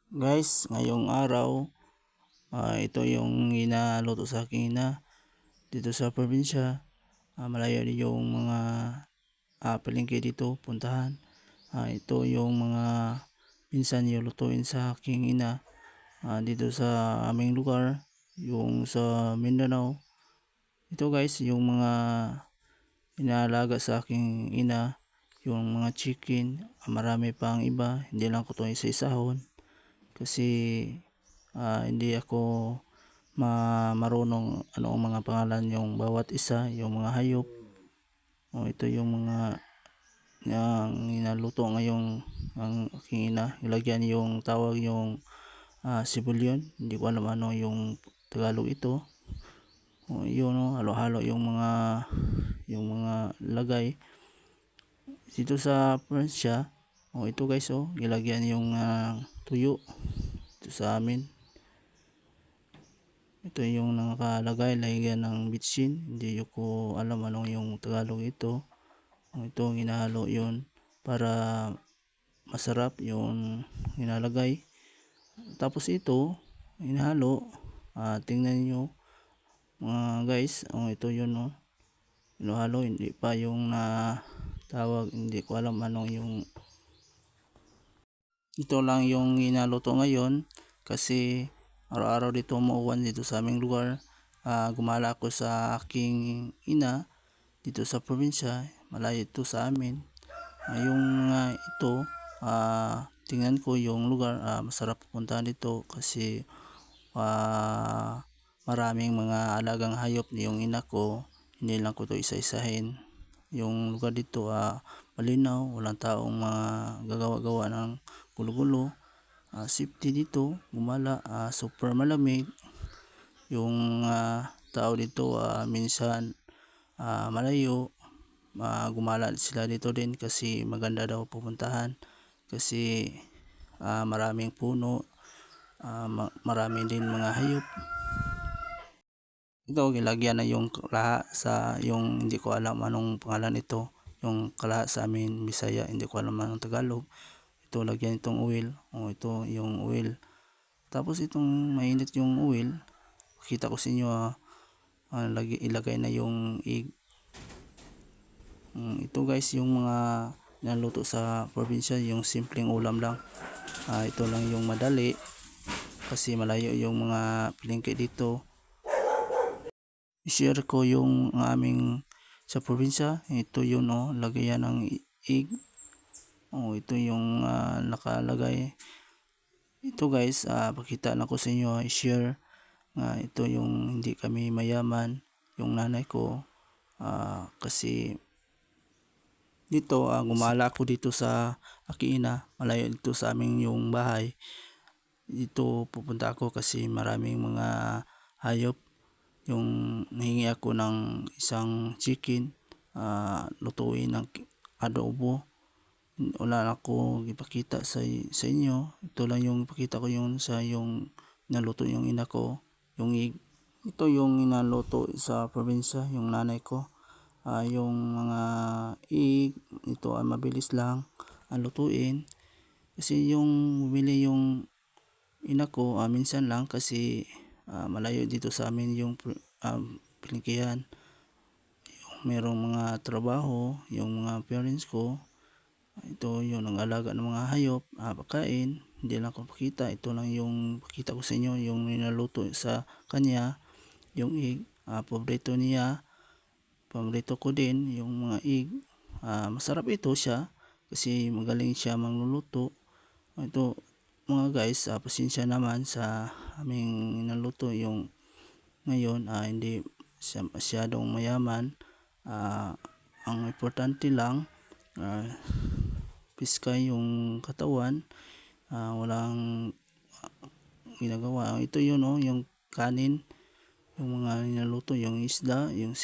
Guys, ngayong araw, ito yung inaluto sa aking ina dito sa probinsya. Malayo din yung mga palengke dito puntahan. Ito yung mga pinsan yung lutuin sa aking ina dito sa aming lugar, yung sa Mindanao. Ito guys, yung mga inaalaga sa aking ina, yung mga chicken, marami pang iba, hindi lang ko ito isa-isahon. Kasi hindi ako marunong ano ang mga pangalan yung bawat isa, yung mga hayop. Ito yung mga yung inaluto ngayong ang aking ina. Ilagyan yung tawag yung sibulyon, hindi ko alam ano yung Tagalog ito. Yun halo-halo yung mga lagay dito sa Pransya. Ito guys, ilagyan yung tuyo ito sa amin. Ito yung nakalagay, lagyan ng bitsin, hindi ko alam anong yung Tagalog ito. Ito ginahalo yun para masarap yung inalagay. Tapos ito inahalo, tingnan nyo mga guys, ito yun inahalo, hindi pa yung tawag, hindi ko alam anong yung ito lang yung inaluto ngayon kasi araw-araw dito umuuwan dito sa aming lugar. Gumala ako sa aking ina dito sa probinsya, malayo ito sa amin. Yung ito, tingnan ko yung lugar, masarap pupuntahan dito kasi maraming mga alagang hayop yung ina ko, hindi lang ko ito isa-isahin. Yung lugar dito malinaw, walang taong mga gagawa-gawa ng gulo-gulo. Safety dito, gumala, super malamig. Yung tao dito minsan malayo, gumala sila dito din kasi maganda daw pupuntahan kasi maraming puno, marami din mga hayop. Ito gilagyan na yung kalaha sa yung hindi ko alam anong pangalan ito, yung kalaha sa amin Bisaya, hindi ko alam anong Tagalog. Ito lagyan itong oil, ito yung oil. Tapos itong mainit yung oil, kita ko sa inyo ilagay na yung egg. Ito guys yung mga naluto sa probinsya, yung simpleng ulam lang. Ito lang yung madali kasi malayo yung mga palengke dito. I-share ko yung aming sa probinsya. Ito yun lagayan ng egg. Ito yung nakalagay. Ito guys, pakita na ko sa inyo, i-share. Ito yung hindi kami mayaman, yung nanay ko. Kasi dito, gumala ako dito sa Akiina, malayo dito sa aming yung bahay. Dito pupunta ako kasi maraming mga hayop. Yung nahingi ako ng isang chicken, lutuin ng adobo. Wala ako ipakita sa inyo. Ito lang yung ipakita ko yung sa yung naluto yung ina ko, yung egg. Ito yung inaluto sa probinsya, yung nanay ko. Yung mga egg, ito ay mabilis lang lutuin. Kasi yung bumili yung ina ko minsan lang kasi malayo dito sa amin yung palengkehan. Merong mga trabaho yung mga parents ko. Ito yung nag-alaga ng mga hayop, pagkain, hindi lang ko pakita. Ito lang yung pakita ko sa inyo, yung nilaluto sa kanya, yung egg. Paborito niya, paborito ko din yung mga egg. Masarap ito siya kasi magaling siya mangluluto. Ito mga guys, pasensya naman sa aming naluto yung ngayon, hindi siya masyadong mayaman. Ang importante lang, piskay yung katawan, walang ginagawa. Ito yun yung kanin, yung mga nilaluto, yung isda, yung